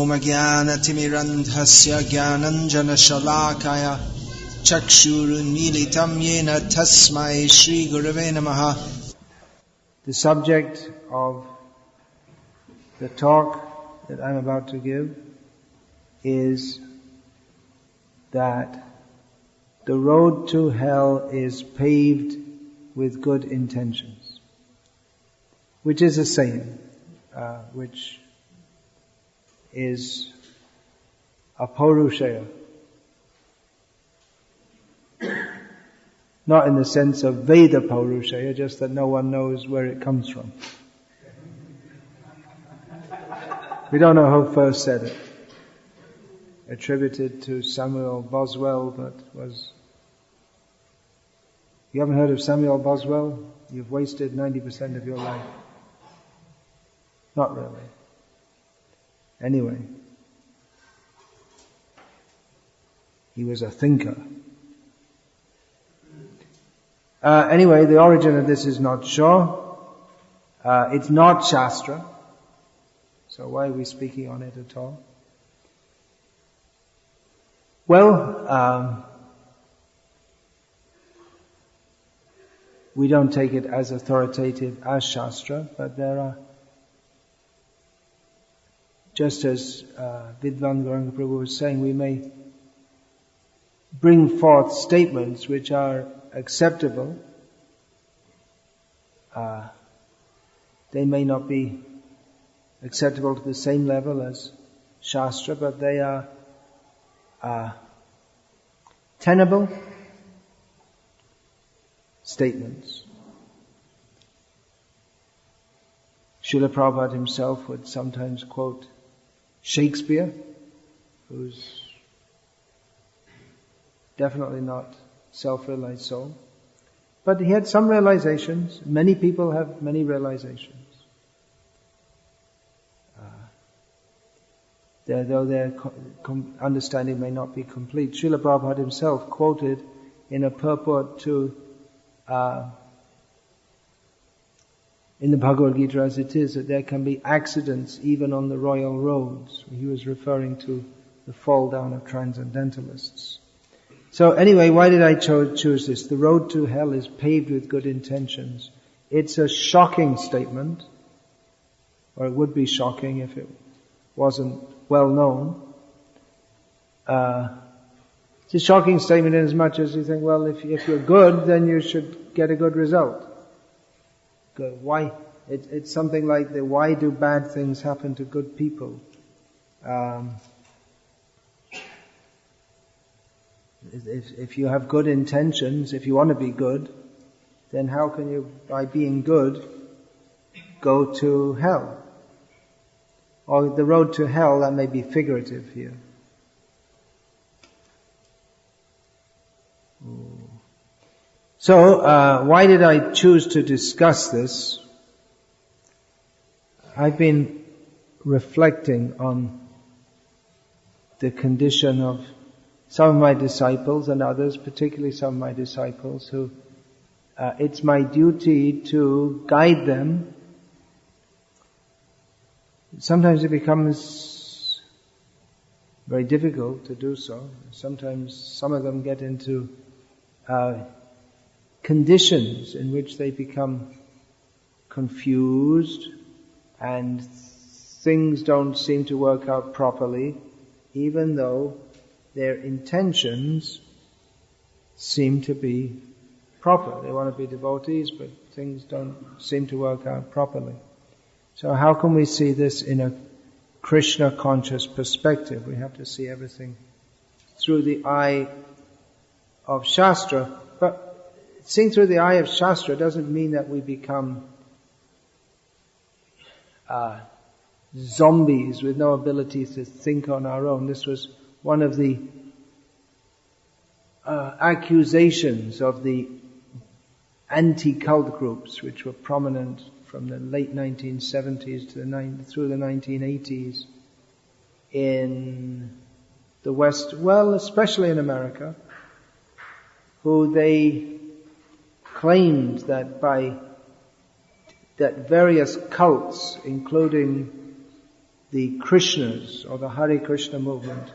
Omagyanatimirandhasya Gyananjanashalakaya Chakshurunmilitam Yena Tasmai Shri Gurave Namaha. The subject of the talk that I'm about to give is that the road to hell is paved with good intentions, which is a saying, which is a Paurushaya. Not in the sense of Veda Paurushaya, just that no one knows where it comes from. We don't know who first said it. Attributed to Samuel Boswell, but was... You haven't heard of Samuel Boswell? You've wasted 90% of your life. Not really. Anyway. He was a thinker. Anyway, the origin of this is not sure. It's not Shastra. So why are we speaking on it at all? Well, we don't take it as authoritative as Shastra, but there are, just as Vidvan Gauranga Prabhu was saying, we may bring forth statements which are acceptable. They may not be acceptable to the same level as Shastra, but they are tenable statements. Srila Prabhupada himself would sometimes quote Shakespeare, who's definitely not self-realized soul. But he had some realizations. Many people have many realizations. Though their understanding may not be complete. Srila Prabhupada himself quoted in a purport to in the Bhagavad Gita as it is, that there can be accidents even on the royal roads. He was referring to the fall down of transcendentalists. So anyway, why did I choose this? The road to hell is paved with good intentions. It's a shocking statement, or it would be shocking if it wasn't well known. It's a shocking statement in as much as you think, well, if you're good, then you should get a good result. Good. Why? It's something like the why do bad things happen to good people? If you have good intentions, if you want to be good, then how can you, by being good, go to hell? Or the road to hell, that may be figurative here. So, why did I choose to discuss this? I've been reflecting on the condition of some of my disciples and others, particularly some of my disciples, who it's my duty to guide them. Sometimes it becomes very difficult to do so. Sometimes some of them get into conditions in which they become confused and things don't seem to work out properly, even though their intentions seem to be proper. They want to be devotees, but things don't seem to work out properly. So how can we see this in a Krishna conscious perspective? We have to see everything through the eye of Shastra. But seeing through the eye of Shastra doesn't mean that we become zombies with no ability to think on our own. This was one of the accusations of the anti-cult groups which were prominent from the late 1970s to through the 1980s in the West, well, especially in America, who they claimed that various cults, including the Krishnas or the Hare Krishna movement,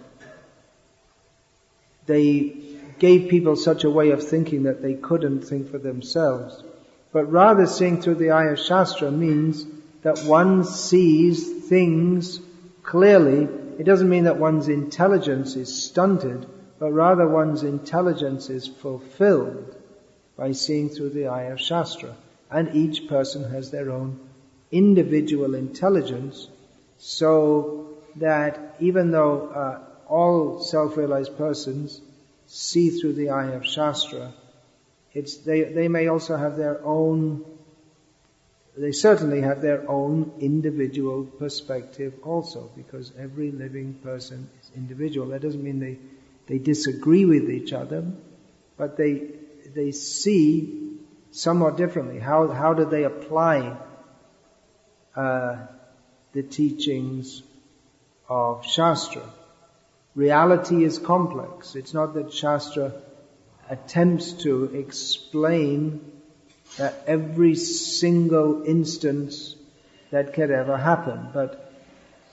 they gave people such a way of thinking that they couldn't think for themselves. But rather seeing through the eye of Shastra means that one sees things clearly. It doesn't mean that one's intelligence is stunted, but rather one's intelligence is fulfilled by seeing through the eye of Shastra. And each person has their own individual intelligence, so that even though all self-realized persons see through the eye of Shastra, they may also have their own, they certainly have their own individual perspective also, because every living person is individual. That doesn't mean they disagree with each other, but they see somewhat differently. How do they apply the teachings of Shastra? Reality is complex. It's not that Shastra attempts to explain every single instance that could ever happen, but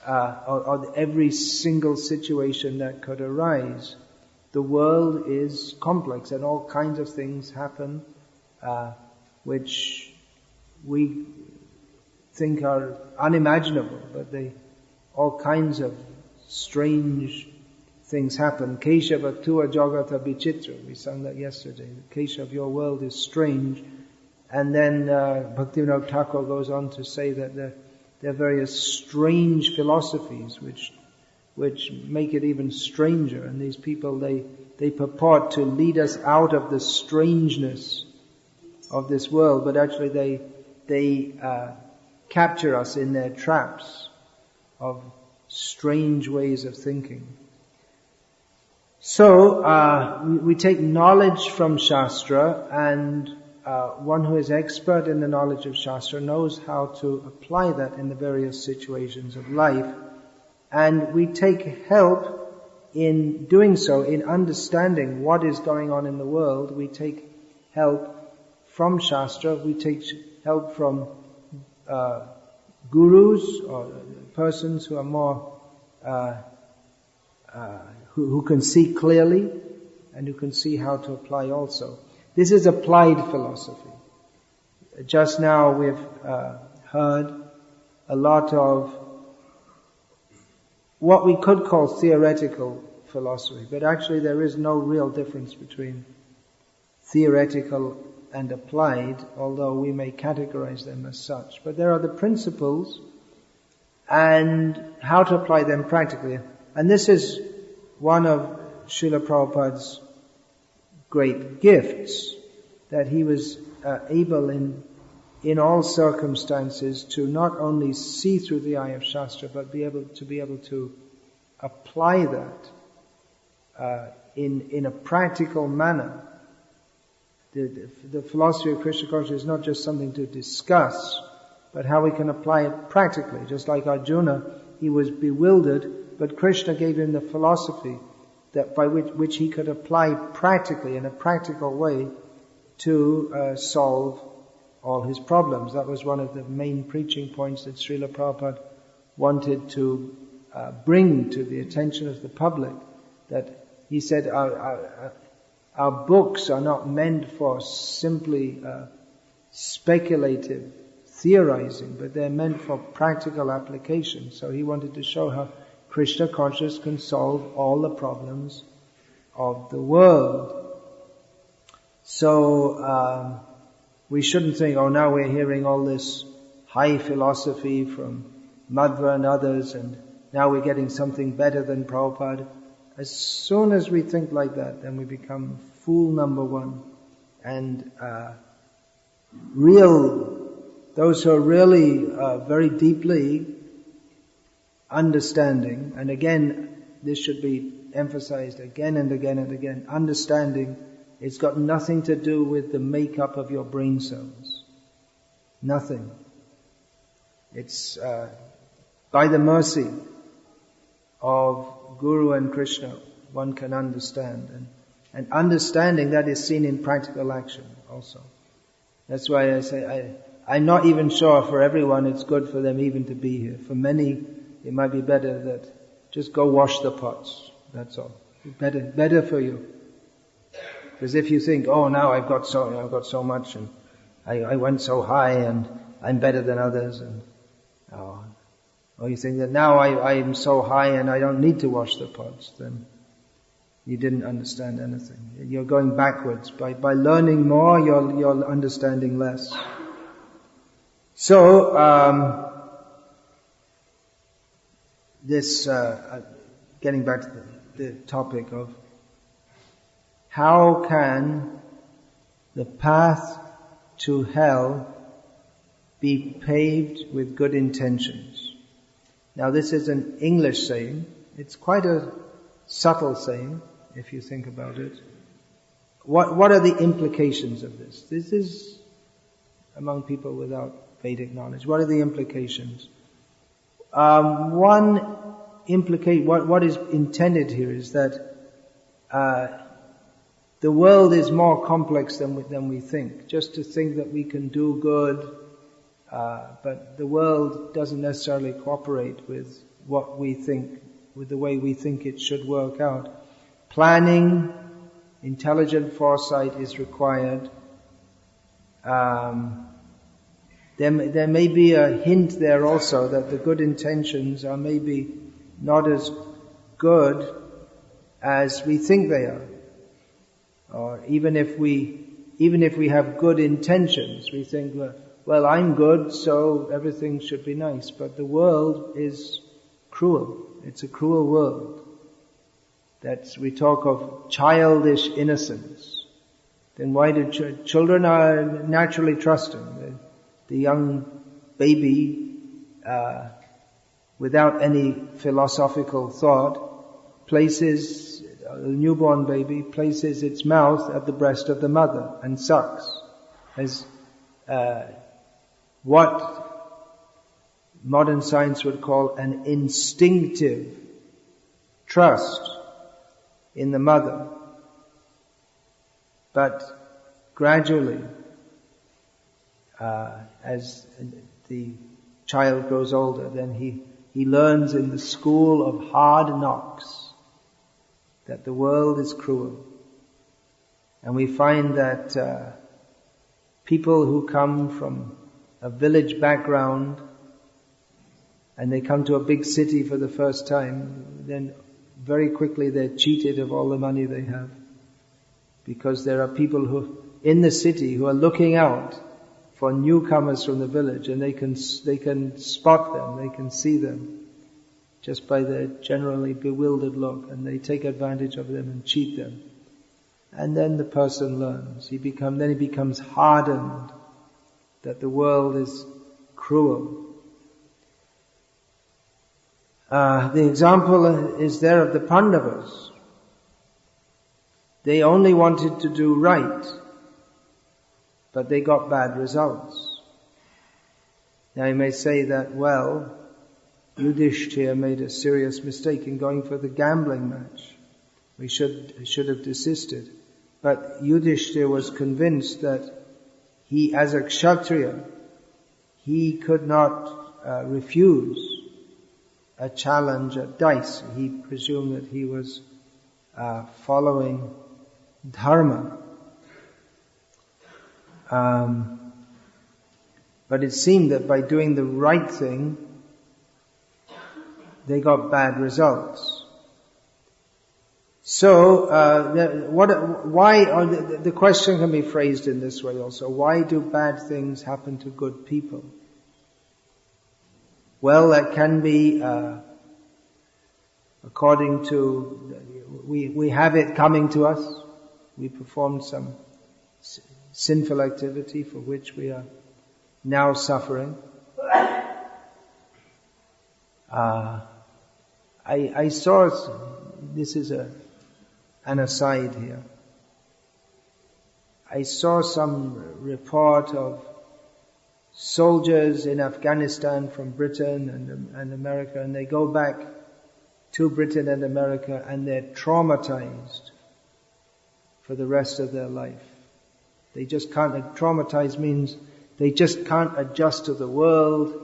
or every single situation that could arise. The world is complex, and all kinds of things happen which we think are unimaginable, but all kinds of strange things happen. Keshava tua jagata vichitra. We sang that yesterday. The Keshav, your world is strange. And then Bhaktivinoda Thakur goes on to say that there are various strange philosophies which make it even stranger. And these people, they purport to lead us out of the strangeness of this world, but actually they capture us in their traps of strange ways of thinking. So we take knowledge from Shastra, and one who is expert in the knowledge of Shastra knows how to apply that in the various situations of life. And we take help in doing so, in understanding what is going on in the world. We take help from Shastra, we take help from gurus or persons who are more who can see clearly and who can see how to apply also. This is applied philosophy. Just now we've heard a lot of what we could call theoretical philosophy, but actually there is no real difference between theoretical and applied, although we may categorize them as such. But there are the principles and how to apply them practically. And this is one of Srila Prabhupada's great gifts, that he was able in all circumstances to not only see through the eye of Shastra, but be able to apply that in a practical manner. The philosophy of Krishna consciousness is not just something to discuss, but how we can apply it practically. Just like Arjuna, he was bewildered, but Krishna gave him the philosophy that by which he could apply practically, in a practical way, to solve all his problems. That was one of the main preaching points that Srila Prabhupada wanted to bring to the attention of the public. That he said, our books are not meant for simply speculative theorizing, but they're meant for practical application. So he wanted to show how Krishna consciousness can solve all the problems of the world. So we shouldn't think, oh, now we're hearing all this high philosophy from Madhva and others, and now we're getting something better than Prabhupada. As soon as we think like that, then we become fool number one. And those who are really very deeply understanding, and again, this should be emphasized again and again and again, understanding, it's got nothing to do with the makeup of your brain cells. Nothing. It's by the mercy of Guru and Krishna, one can understand. And understanding that is seen in practical action also. That's why I say, I'm not even sure for everyone it's good for them even to be here. For many, it might be better that just go wash the pots. That's all. Better for you. Because if you think, oh, now I've got so much, and I went so high, and I'm better than others, and or you think that now I'm so high and I don't need to wash the pots, then you didn't understand anything. You're going backwards. By learning more, you're understanding less. So, getting back to the topic of how can the path to hell be paved with good intentions? Now this is an English saying. It's quite a subtle saying, if you think about it. What are the implications of this? This is among people without Vedic knowledge. What are the implications? What is intended here is that the world is more complex than we think. Just to think that we can do good, but the world doesn't necessarily cooperate with what we think, with the way we think it should work out. Planning, intelligent foresight is required. There may be a hint there also that the good intentions are maybe not as good as we think they are. Or even if we have good intentions, we think, well, I'm good, so everything should be nice. But the world is cruel. It's a cruel world. We talk of childish innocence. Then why do children are naturally trusting? The young baby, without any philosophical thought, a newborn baby places its mouth at the breast of the mother and sucks. As what modern science would call an instinctive trust in the mother. But gradually, as the child grows older, then he learns in the school of hard knocks that the world is cruel. And we find that people who come from a village background and they come to a big city for the first time, then very quickly they're cheated of all the money they have. Because there are people who, in the city, who are looking out for newcomers from the village, and they can spot them, they can see them just by their generally bewildered look, and they take advantage of them and cheat them. And then the person learns. He becomes hardened that the world is cruel. The example is there of the Pandavas. They only wanted to do right, but they got bad results. Now you may say that, well, Yudhishthira made a serious mistake in going for the gambling match. We should have desisted. But Yudhishthira was convinced that he, as a Kshatriya, he could not refuse a challenge at dice. He presumed that he was following dharma. But it seemed that by doing the right thing, they got bad results. So, the question can be phrased in this way also. Why do bad things happen to good people? Well, that can be, according to, we have it coming to us. We performed some sinful activity for which we are now suffering. I saw, this is an aside here. I saw some report of soldiers in Afghanistan from Britain and America, and they go back to Britain and America and they're traumatized for the rest of their life. They just can't, traumatized means they just can't adjust to the world.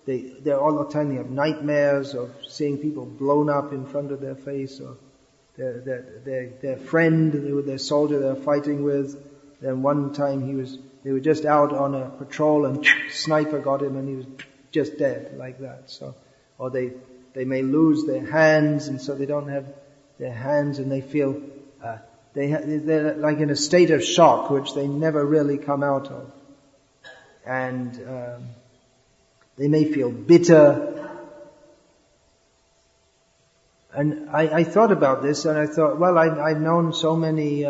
they're all the time they have nightmares of seeing people blown up in front of their face, or their friend, their soldier they're fighting with. Then one time they were just out on a patrol and sniper got him and he was just dead like that. So, or they may lose their hands, and so they don't have their hands, and they feel they're like in a state of shock which they never really come out of, and they may feel bitter. And I thought about this, and I thought, well, I've known so many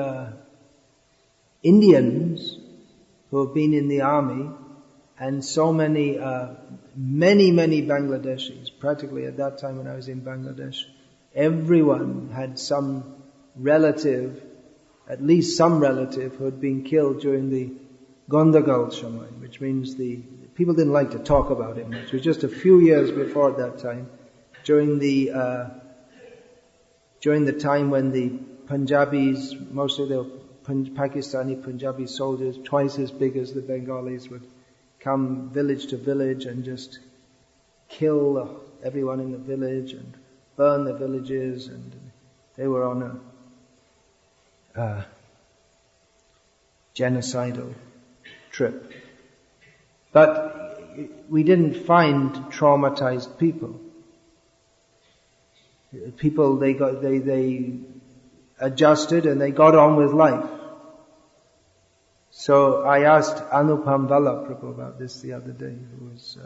Indians who have been in the army, and so many Bangladeshis. Practically at that time when I was in Bangladesh, everyone had some relative, at least some relative, who had been killed during the Gondagal Shamay, which means the people didn't like to talk about it much. It was just a few years before that time, during the time when the Punjabis, mostly the Pakistani Punjabi soldiers, twice as big as the Bengalis, would come village to village and just kill everyone in the village and burn the villages, and they were on a genocidal trip. But we didn't find traumatized people. People, they adjusted and they got on with life. So I asked Anupam Prabhu about this the other day, who was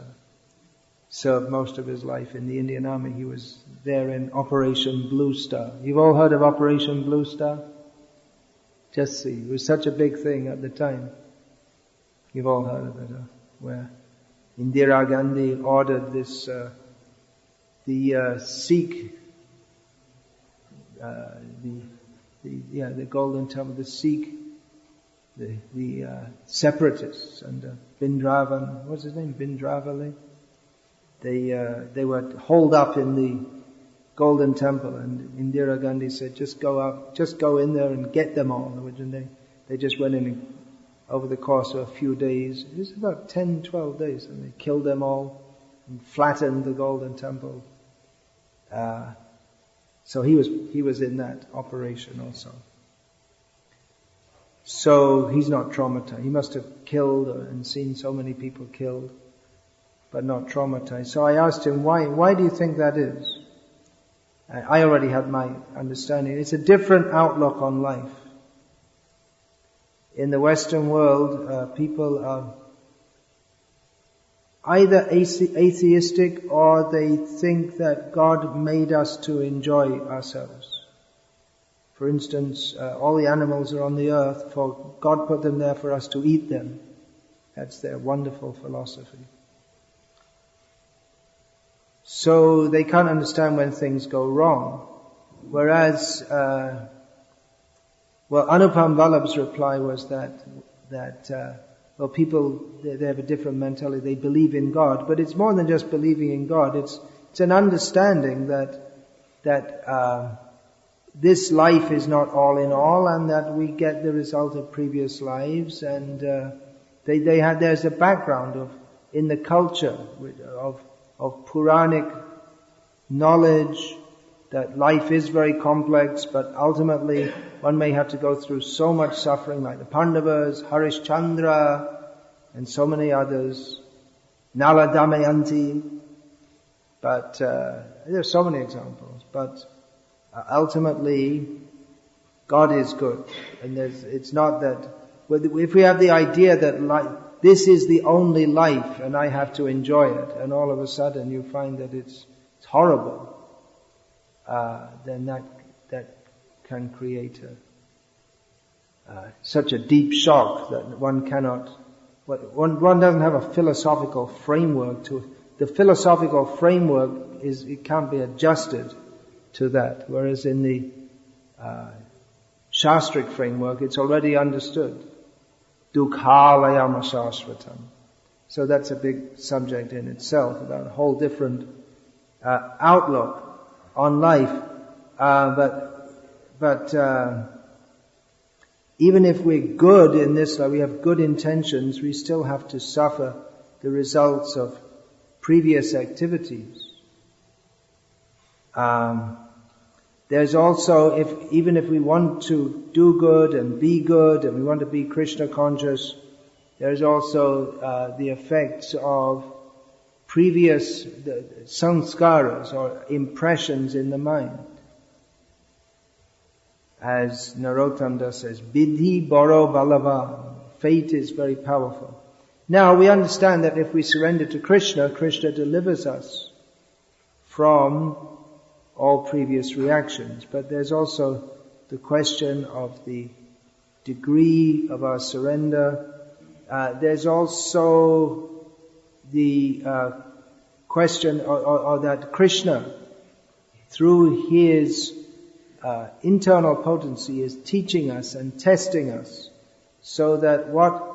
served most of his life in the Indian Army. He was there in Operation Blue Star. You've all heard of Operation Blue Star? Just see, it was such a big thing at the time. You've all heard of it, where Indira Gandhi ordered this, the Sikh, the Golden Temple, the Sikh, the separatists under Bindravan, what's his name? Bindravali. They were holed up in the Golden Temple, and Indira Gandhi said, just go in there and get them all. And they just went in over the course of a few days. It was about 10, 12 days, and they killed them all and flattened the Golden Temple. So he was in that operation also. So he's not traumatized. He must have killed and seen so many people killed, but not traumatized. So I asked him, why do you think that is? I already had my understanding. It's a different outlook on life. In the Western world, people are either atheistic, or they think that God made us to enjoy ourselves. For instance, all the animals are on the earth, for God put them there for us to eat them. That's their wonderful philosophy. So they can't understand when things go wrong. Whereas, Anupam Vallabh's reply was that people, they have a different mentality. They believe in God, but it's more than just believing in God. It's an understanding that this life is not all in all, and that we get the result of previous lives. And there's a background in the culture of Puranic knowledge that life is very complex, but ultimately one may have to go through so much suffering, like the Pandavas, Harishchandra, and so many others, Nala Damayanti. But there are so many examples. But ultimately, God is good, and it's not that. If we have the idea that this is the only life, and I have to enjoy it, and all of a sudden you find that it's horrible, then that can create such a deep shock that one cannot. One doesn't have a philosophical framework to. The philosophical framework it can't be adjusted to that, whereas in the Shastric framework, it's already understood. Dukhalayam Shashvatam. So that's a big subject in itself, about a whole different outlook on life. But even if we're good in this life, we have good intentions, we still have to suffer the results of previous activities. There's also, even if we want to do good and we want to be Krishna conscious, there's also the effects of previous sanskaras or impressions in the mind. As Narottam Das says, Bidhi Boro Balava, fate is very powerful. Now we understand that if we surrender to Krishna, Krishna delivers us from all previous reactions. But there's also the question of the degree of our surrender. There's also the question or that Krishna, through his internal potency, is teaching us and testing us, so that what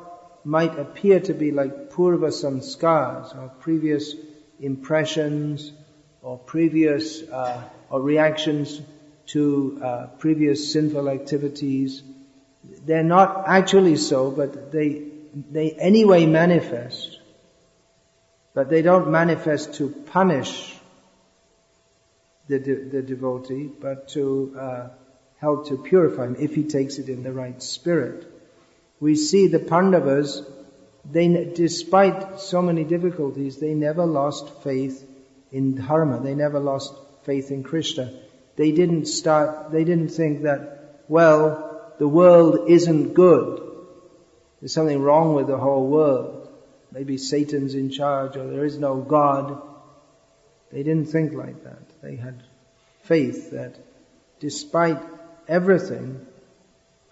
might appear to be like purva samskars, or previous impressions, or previous or reactions to previous sinful activities, they're not actually so, but they anyway manifest. But they don't manifest to punish the devotee, but to help to purify him if he takes it in the right spirit. We see the Pandavas, despite so many difficulties, they never lost faith in dharma. They never lost faith in Krishna. They didn't think that, well, the world isn't good. There's something wrong with the whole world. Maybe Satan's in charge, or there is no God. They didn't think like that. They had faith that despite everything,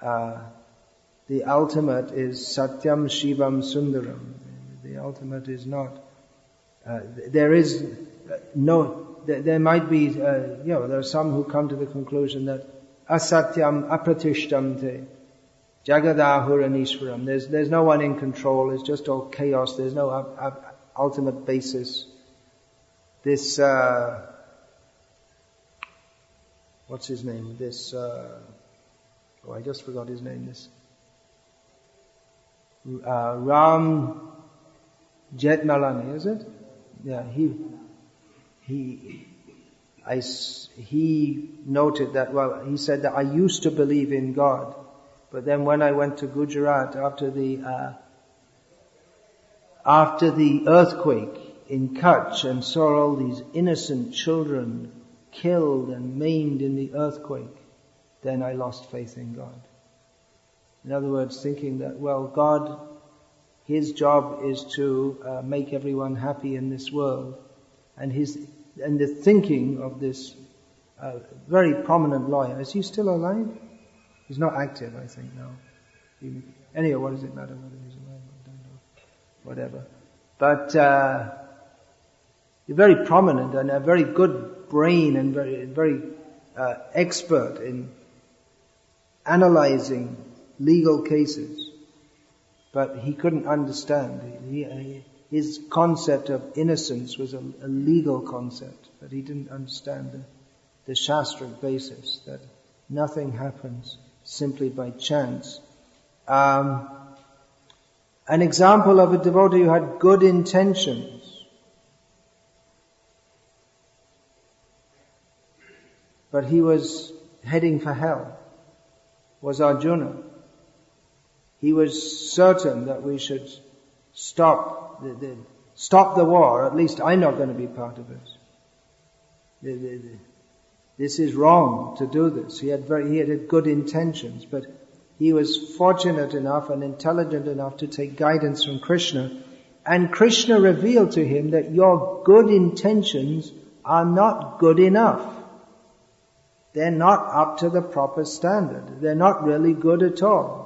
the ultimate is Satyam Shivam Sundaram. The ultimate is not. There might be, there are some who come to the conclusion that Asatyam Apratishtamte Jagadahuranishwaram. There's no one in control. It's just all chaos. There's no ultimate basis. This, what's his name? I just forgot his name. This Ram Jetmalani, is it? Yeah, he noted that. Well, he said that I used to believe in God, but then when I went to Gujarat after the earthquake in Kutch and saw all these innocent children killed and maimed in the earthquake, then I lost faith in God. In other words, thinking that, well, God, his job is to make everyone happy in this world, and the thinking of this very prominent lawyer. Is he still alive? He's not active, I think, now. Anyway, what does it matter whether he's alive? I don't know. Whatever. But very prominent and a very good brain and very expert in analyzing legal cases. But he couldn't understand. His concept of innocence was a legal concept, but he didn't understand the shastric basis, that nothing happens simply by chance. An example of a devotee who had good intentions. But he was heading for hell, was Arjuna. He was certain that we should stop the war. At least I'm not going to be part of it. This is wrong to do this. He had good intentions, but he was fortunate enough and intelligent enough to take guidance from Krishna. And Krishna revealed to him that your good intentions are not good enough. They're not up to the proper standard. They're not really good at all.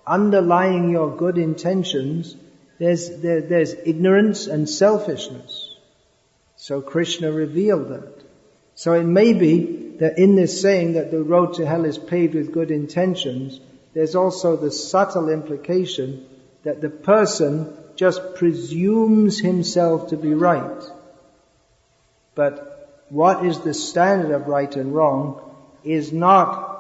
Underlying your good intentions, there's ignorance and selfishness. So Krishna revealed that. So it may be that in this saying that the road to hell is paved with good intentions, there's also the subtle implication that the person just presumes himself to be right. But what is the standard of right and wrong is not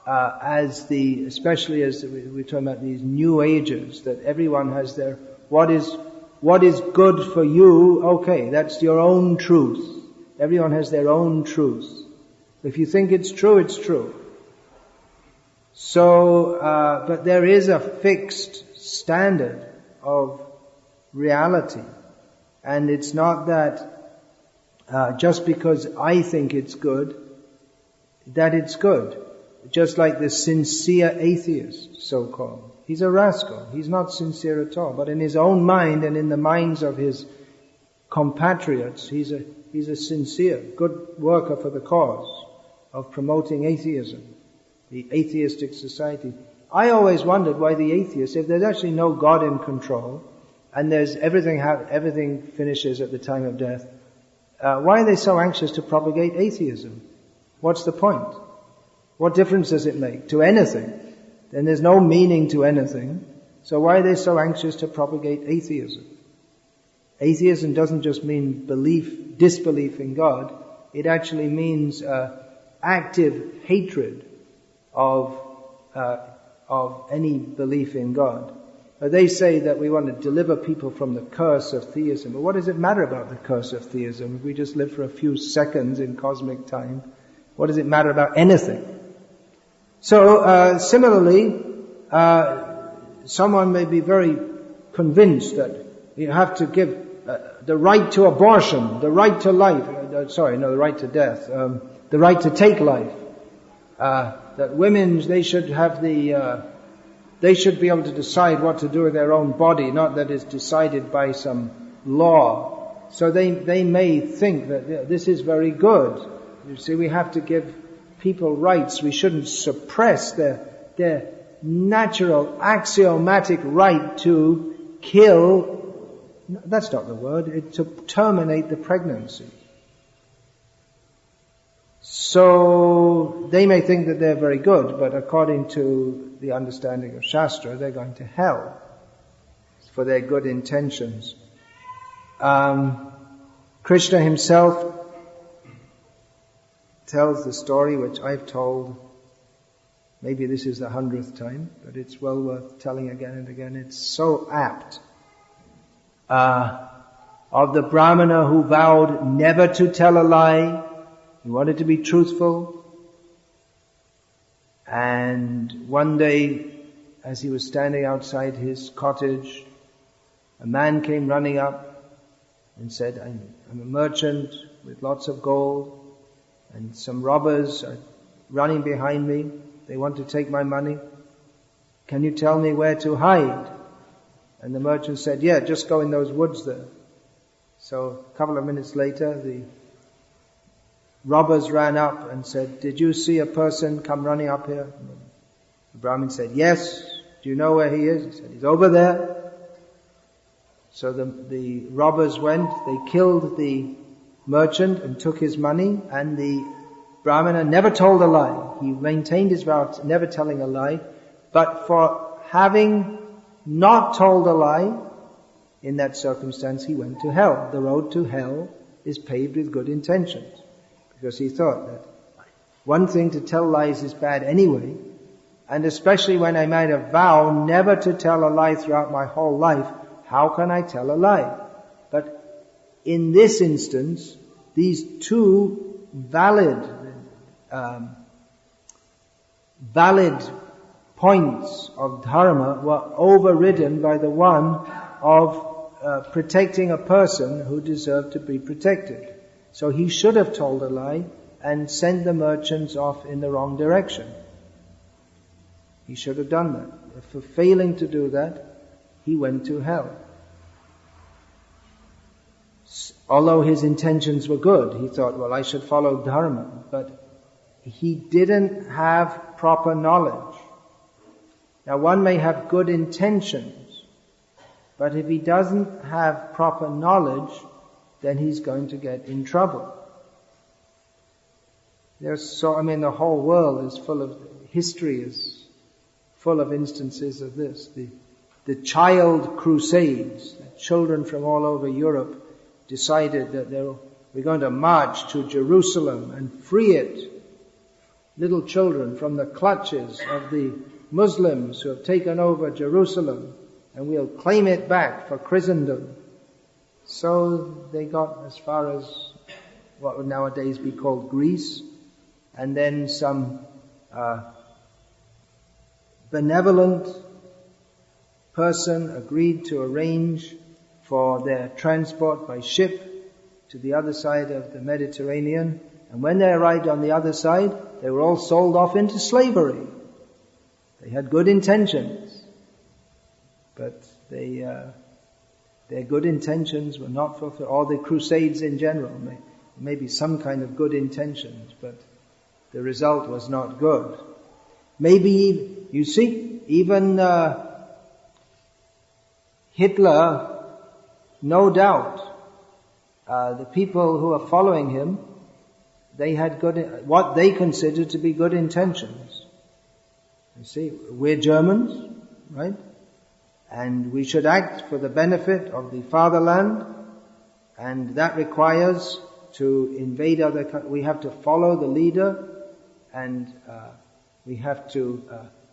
especially as we're talking about these new ages, that everyone has what is what is good for you, okay, that's your own truth. Everyone has their own truth. If you think it's true, it's true. So, but there is a fixed standard of reality. And it's not that just because I think it's good, that it's good. Just like the sincere atheist, so-called. He's a rascal. He's not sincere at all. But in his own mind and in the minds of his compatriots, he's a sincere, good worker for the cause of promoting atheism, the atheistic society. I always wondered why the atheists, if there's actually no God in control, and there's everything finishes at the time of death, why are they so anxious to propagate atheism? What's the point? What difference does it make to anything? Then there's no meaning to anything. So why are they so anxious to propagate atheism? Atheism doesn't just mean disbelief in God. It actually means active hatred of any belief in God. They say that we want to deliver people from the curse of theism. But what does it matter about the curse of theism? If we just live for a few seconds in cosmic time, what does it matter about anything? So, similarly, someone may be very convinced that you have to give the right to abortion, the right to life, the right to death, the right to take life, that women, they should be able to decide what to do with their own body, not that it's decided by some law. So they may think that this is very good. You see, we have to give people rights. We shouldn't suppress their natural, axiomatic right to kill, that's not the word, to terminate the pregnancy. So they may think that they're very good, but according to the understanding of Shastra, they're going to hell for their good intentions. Krishna himself tells the story which I've told, maybe this is the 100th time, but it's well worth telling again and again. It's so apt. Of the Brahmana who vowed never to tell a lie. He wanted to be truthful. And one day, as he was standing outside his cottage, a man came running up and said, I'm a merchant with lots of gold, and some robbers are running behind me. They want to take my money. Can you tell me where to hide? And the merchant said, yeah, just go in those woods there. So a couple of minutes later, the robbers ran up and said, did you see a person come running up here? The Brahmin said, yes. Do you know where he is? He said, he's over there. So the robbers went, they killed the merchant and took his money, and the Brahmana never told a lie. He maintained his vow of never telling a lie, but for having not told a lie, in that circumstance he went to hell. The road to hell is paved with good intentions. Because he thought that one thing to tell lies is bad anyway, and especially when I made a vow never to tell a lie throughout my whole life, how can I tell a lie? But in this instance, these two valid points of dharma were overridden by the one of protecting a person who deserved to be protected. So he should have told a lie and sent the merchants off in the wrong direction. He should have done that. For failing to do that, he went to hell. Although his intentions were good, he thought, well, I should follow dharma. But he didn't have proper knowledge. Now, one may have good intentions, but if he doesn't have proper knowledge, then he's going to get in trouble. The whole world is full of, history is full of instances of this. The child crusades, children from all over Europe decided that we're going to march to Jerusalem and free it. Little children from the clutches of the Muslims who have taken over Jerusalem, and we'll claim it back for Christendom. So they got as far as what would nowadays be called Greece, and then some benevolent person agreed to arrange for their transport by ship to the other side of the Mediterranean. And when they arrived on the other side, they were all sold off into slavery. They had good intentions, but their good intentions were not fulfilled. All the crusades in general, maybe some kind of good intentions, but the result was not good. Maybe, you see, even Hitler, no doubt, the people who are following him, they had what they considered to be good intentions. You see, we're Germans, right? And we should act for the benefit of the fatherland, and that requires to invade other countries. We have to follow the leader, and we have to,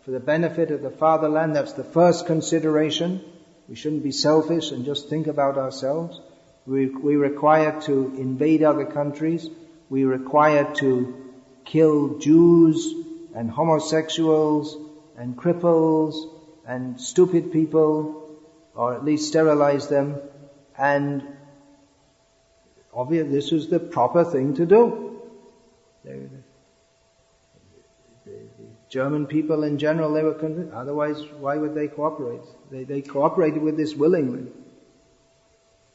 for the benefit of the fatherland, that's the first consideration. We shouldn't be selfish and just think about ourselves. We require to invade other countries. We require to kill Jews and homosexuals and cripples and stupid people, or at least sterilize them. And obviously this was the proper thing to do. The German people in general, they were convinced. Otherwise, why would they cooperate? They cooperated with this willingly.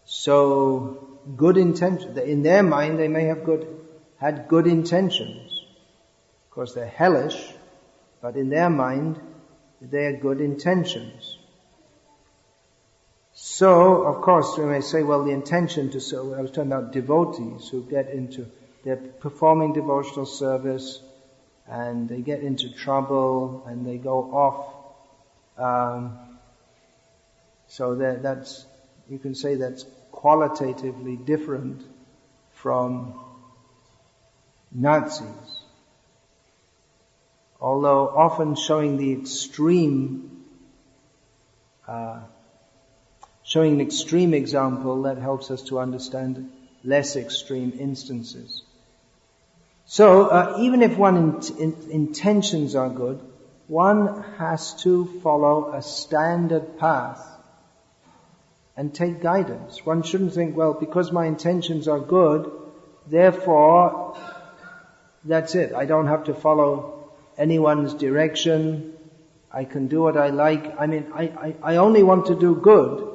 So, good intention. In their mind, they may have had good intentions. Of course, they're hellish, but in their mind, they are good intentions. So, of course, we may say, well, the intention to serve, I was talking about devotees who they're performing devotional service, and they get into trouble, and they go off. So that's, you can say that's qualitatively different from Nazis. Although often showing an extreme example, that helps us to understand less extreme instances. So, even if one's intentions are good, one has to follow a standard path and take guidance. One shouldn't think, well, because my intentions are good, therefore, that's it. I don't have to follow anyone's direction. I can do what I like. I mean, I only want to do good.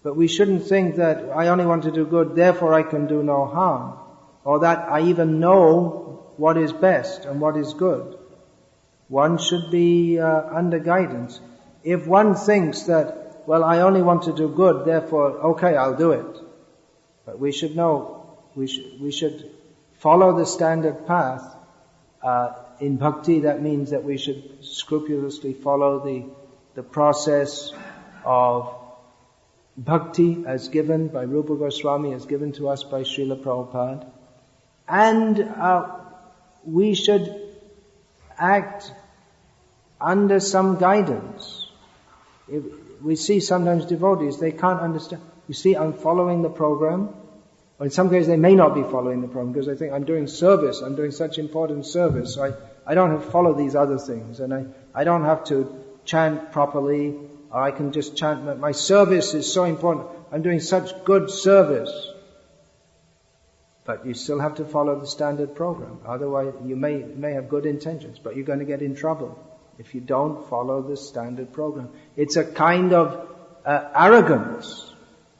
But we shouldn't think that I only want to do good, therefore I can do no harm. Or that I even know what is best and what is good. One should be under guidance. If one thinks that, well, I only want to do good, therefore, okay, I'll do it. But we should know, we should follow the standard path. In Bhakti, that means that we should scrupulously follow the process of Bhakti as given by Rupa Goswami, as given to us by Srila Prabhupada. And we should act under some guidance. We see sometimes devotees, they can't understand. You see, I'm following the program. Or in some cases they may not be following the program because they think, I'm doing service, I'm doing such important service, so I don't have to follow these other things. And I don't have to chant properly, or I can just chant, my service is so important, I'm doing such good service. But you still have to follow the standard program. Otherwise, you may have good intentions, but you're going to get in trouble if you don't follow the standard program. It's a kind of arrogance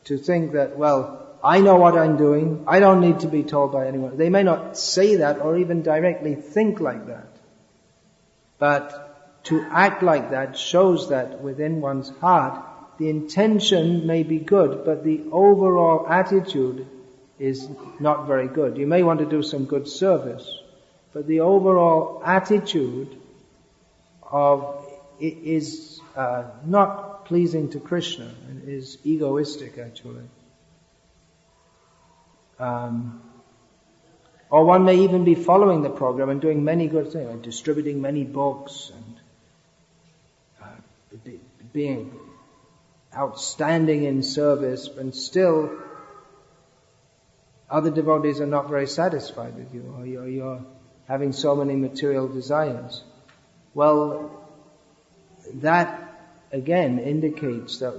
to think that, well, I know what I'm doing, I don't need to be told by anyone. They may not say that or even directly think like that. But to act like that shows that within one's heart, the intention may be good, but the overall attitude is not very good. You may want to do some good service, but the overall attitude is not pleasing to Krishna, and is egoistic actually. Or one may even be following the program and doing many good things, like distributing many books and outstanding in service, and still other devotees are not very satisfied with you, or you're having so many material desires. Well, that again indicates that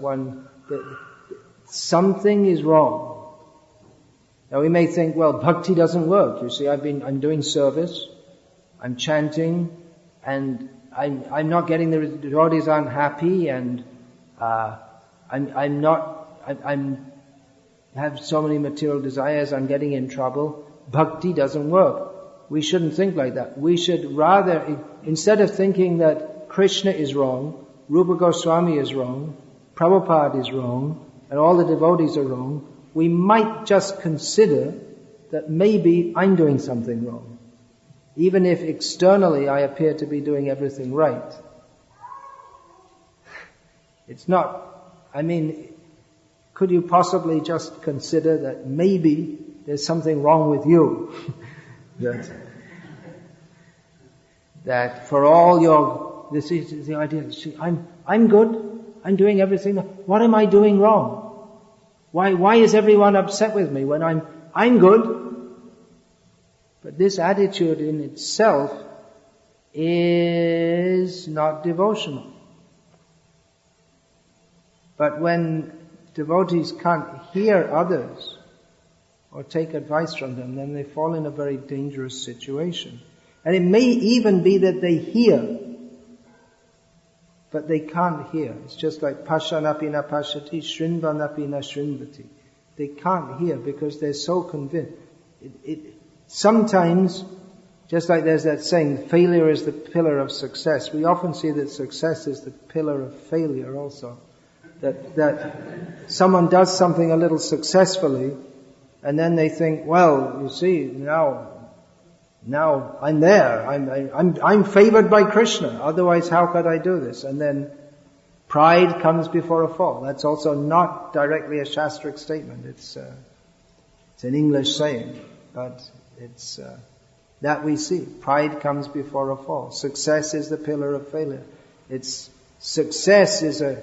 something is wrong. Now we may think, well, bhakti doesn't work. You see, I'm doing service, I'm chanting, and I'm not getting the devotees aren't happy, and I have so many material desires, I'm getting in trouble. Bhakti doesn't work. We shouldn't think like that. We should rather, instead of thinking that Krishna is wrong, Rupa Goswami is wrong, Prabhupada is wrong, and all the devotees are wrong, we might just consider that maybe I'm doing something wrong. Even if externally I appear to be doing everything right. It's not, could you possibly just consider that maybe there's something wrong with you? that for all this is the idea. See, I'm good. I'm doing everything. What am I doing wrong? Why is everyone upset with me when I'm good? But this attitude in itself is not devotional. But when devotees can't hear others or take advice from them, then they fall in a very dangerous situation. And it may even be that they hear, but they can't hear. It's just like Pashanapi na pashati, Shrinvanapi na shrinvati. They can't hear because they're so convinced. Sometimes, just like there's that saying, failure is the pillar of success. We often see that success is the pillar of failure also. That someone does something a little successfully, and then they think, well, you see, now I'm there. I'm favored by Krishna. Otherwise, how could I do this? And then pride comes before a fall. That's also not directly a Shastric statement. It's an English saying, but it's that we see. Pride comes before a fall. Success is the pillar of failure. Success is a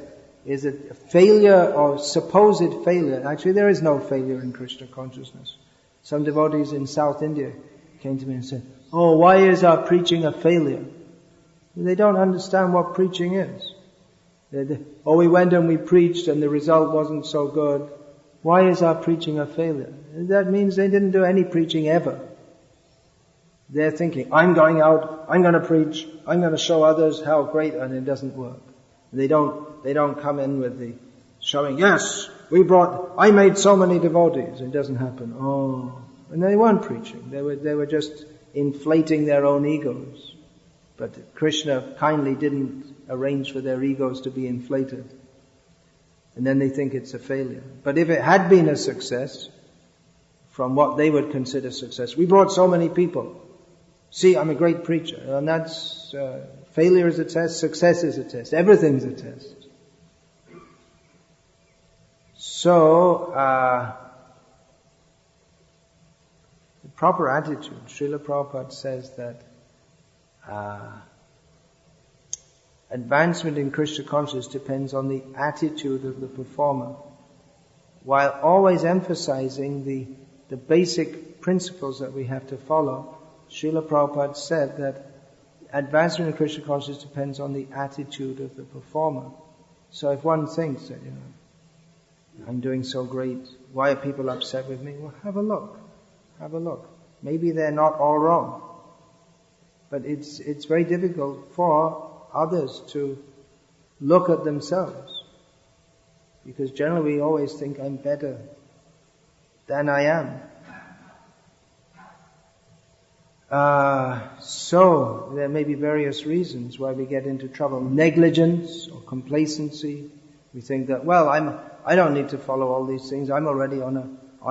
failure or supposed failure. Actually, there is no failure in Krishna consciousness. Some devotees in South India came to me and said, "Oh, why is our preaching a failure?" They don't understand what preaching is. We went and we preached and the result wasn't so good. Why is our preaching a failure? That means they didn't do any preaching ever. They're thinking, I'm going out, I'm going to preach, I'm going to show others how great, and it doesn't work. They don't come in with the showing, yes, I made so many devotees. It doesn't happen. Oh. And they weren't preaching. They were just inflating their own egos. But Krishna kindly didn't arrange for their egos to be inflated. And then they think it's a failure. But if it had been a success, from what they would consider success, we brought so many people. See, I'm a great preacher. And that's, failure is a test, success is a test. Everything's a test. So, the proper attitude, Srila Prabhupada says that advancement in Krishna consciousness depends on the attitude of the performer, while always emphasizing the basic principles that we have to follow. Srila Prabhupada said that advancement in Krishna consciousness depends on the attitude of the performer. So if one thinks that, I'm doing so great, why are people upset with me? Well, have a look. Maybe they're not all wrong. But it's very difficult for others to look at themselves. Because generally we always think I'm better than I am. So there may be various reasons why we get into trouble. Negligence or complacency. We think that, I don't need to follow all these things. I'm already on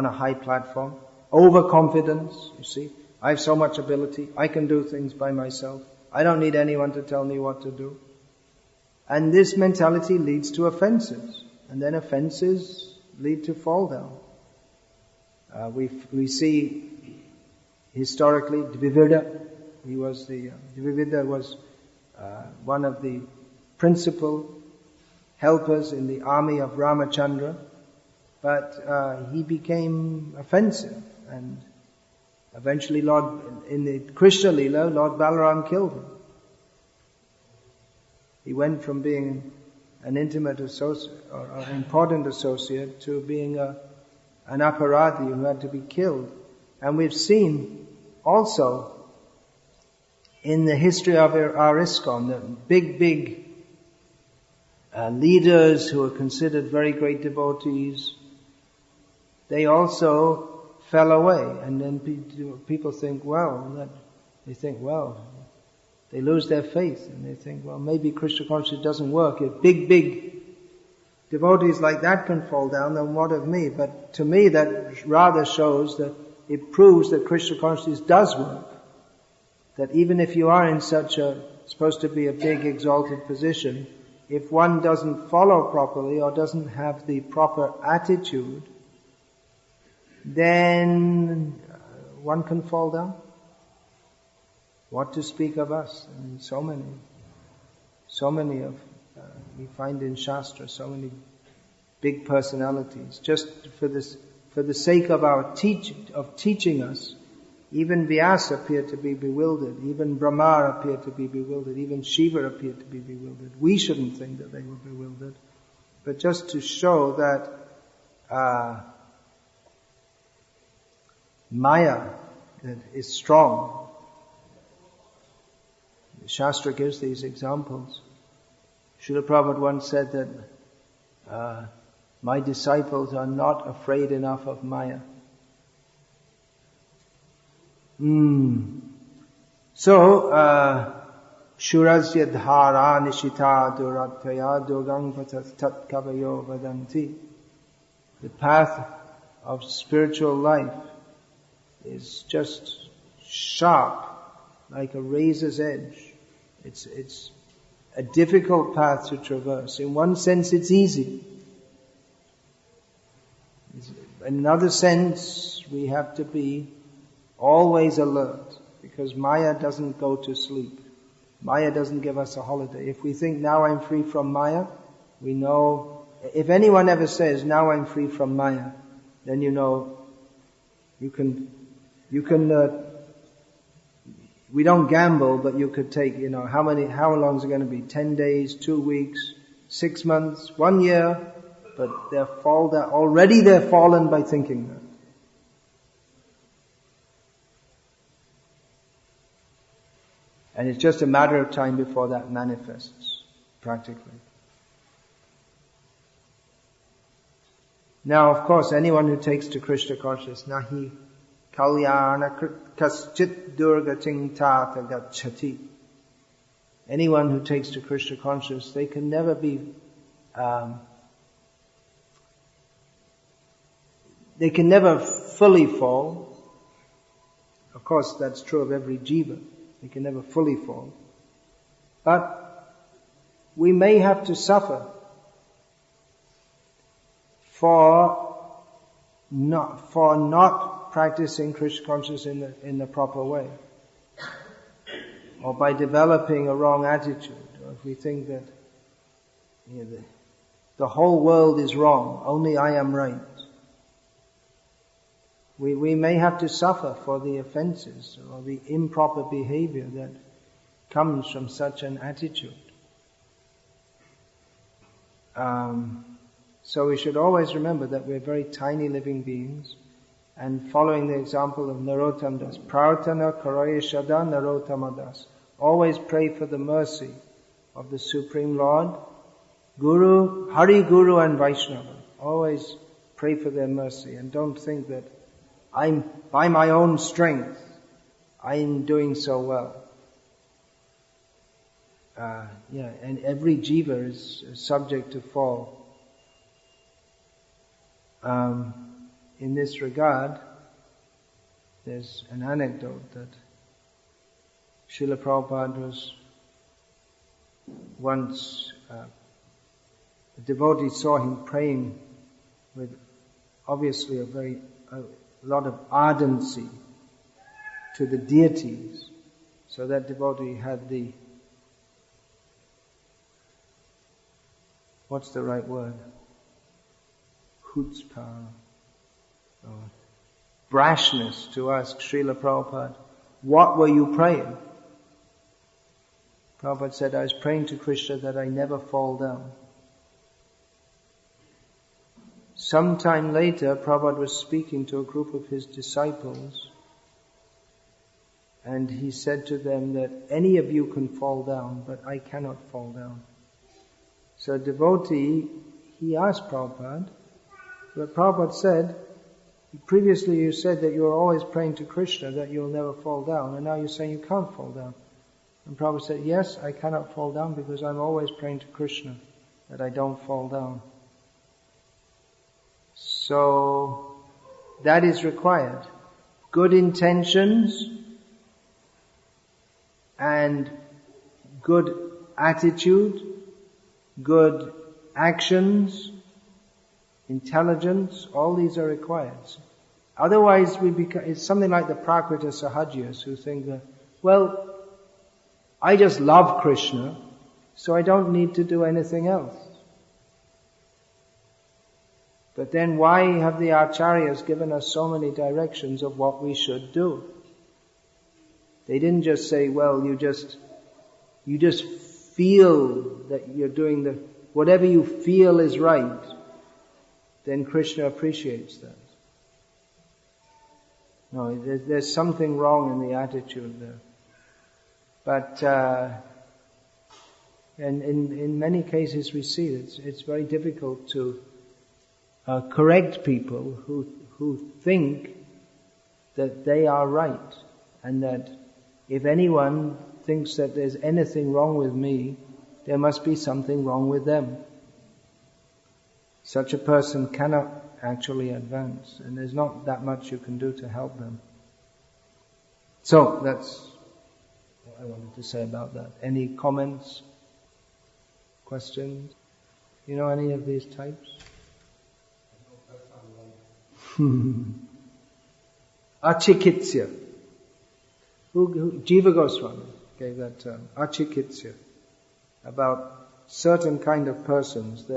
a high platform. Overconfidence, you see. I have so much ability. I can do things by myself. I don't need anyone to tell me what to do. And this mentality leads to offenses. And then offenses lead to fall down. We see historically Dvivida. Dvivida was one of the principal helpers in the army of Ramachandra, but he became offensive, and eventually in the Krishna Leela, Lord Balaram killed him. He went from being an intimate associate, or an important associate, to being an aparadhi who had to be killed. And we've seen also in the history of our ISKCON, the big leaders who are considered very great devotees, they also fell away. And then people think, they lose their faith, and they think, well, maybe Krishna consciousness doesn't work. If big devotees like that can fall down, then what of me? But to me, that rather shows that it proves that Krishna consciousness does work. That even if you are in such supposed to be a big exalted position, if one doesn't follow properly or doesn't have the proper attitude, then one can fall down. What to speak of us? I mean, so many of, we find in Shastra, so many big personalities. Just for the sake of our teaching us, even Vyasa appeared to be bewildered, even Brahma appeared to be bewildered, even Shiva appeared to be bewildered. We shouldn't think that they were bewildered, but just to show that Maya that is strong. The Shastra gives these examples. Srila Prabhupada once said that my disciples are not afraid enough of Maya. So, Shurasya dhara nishita durataya durgang patat kavayo vadanti. The path of spiritual life is just sharp, like a razor's edge. It's a difficult path to traverse. In one sense, it's easy. In another sense, we have to be always alert, because Maya doesn't go to sleep. Maya doesn't give us a holiday. If we think, now I'm free from Maya, we know, if anyone ever says, now I'm free from Maya, then you know, we don't gamble, but you could take, how long is it going to be? 10 days, 2 weeks, 6 months, 1 year, but already they're fallen by thinking that. And it's just a matter of time before that manifests, practically. Now, of course, anyone who takes to Krishna consciousness, nahi kalyana kaschit durgating tata gacchati. Anyone who takes to Krishna consciousness, they can never be, they can never fully fall. Of course, that's true of every jiva. They can never fully fall. But we may have to suffer for not practicing Krishna consciousness in the proper way, or by developing a wrong attitude, or if we think that the whole world is wrong, only I am right. We may have to suffer for the offenses or the improper behavior that comes from such an attitude. So we should always remember that we're very tiny living beings, and following the example of Narottam Das, Prarthana Karaya Shada Narottama Das. Always pray for the mercy of the Supreme Lord, Guru, Hari Guru and Vaishnava. Always pray for their mercy, and don't think that by my own strength, I'm doing so well. And every jiva is subject to fall. In this regard, there's an anecdote that Srila Prabhupada was once, a devotee saw him praying with obviously a lot of ardency to the deities. So that devotee had what's the right word? Chutzpah, or brashness to ask Srila Prabhupada, what were you praying? Prabhupada said, I was praying to Krishna that I never fall down. Sometime later, Prabhupada was speaking to a group of his disciples, and he said to them that any of you can fall down, but I cannot fall down. So a devotee, he asked Prabhupada, but Prabhupada said, previously you said that you were always praying to Krishna that you'll never fall down, and now you're saying you can't fall down. And Prabhupada said, yes, I cannot fall down because I'm always praying to Krishna that I don't fall down. So, that is required. Good intentions and good attitude, good actions, intelligence, all these are required. Otherwise, it's something like the Prakrita Sahajas who think that, well, I just love Krishna, so I don't need to do anything else. But then why have the Acharyas given us so many directions of what we should do? They didn't just say, well, you just feel that you're doing whatever you feel is right, then Krishna appreciates that. No, there's something wrong in the attitude there. But and in many cases we see it's very difficult to correct people who think that they are right, and that if anyone thinks that there's anything wrong with me, there must be something wrong with them. Such a person cannot actually advance, and there's not that much you can do to help them. So that's what I wanted to say about that. Any comments? Questions? You know any of these types? Achikitsya. Jiva Goswami gave that term. Achikitsya. About certain kind of persons.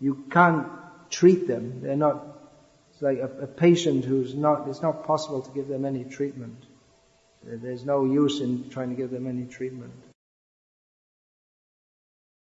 You can't treat them. They're not, it's like a patient it's not possible to give them any treatment. There's no use in trying to give them any treatment.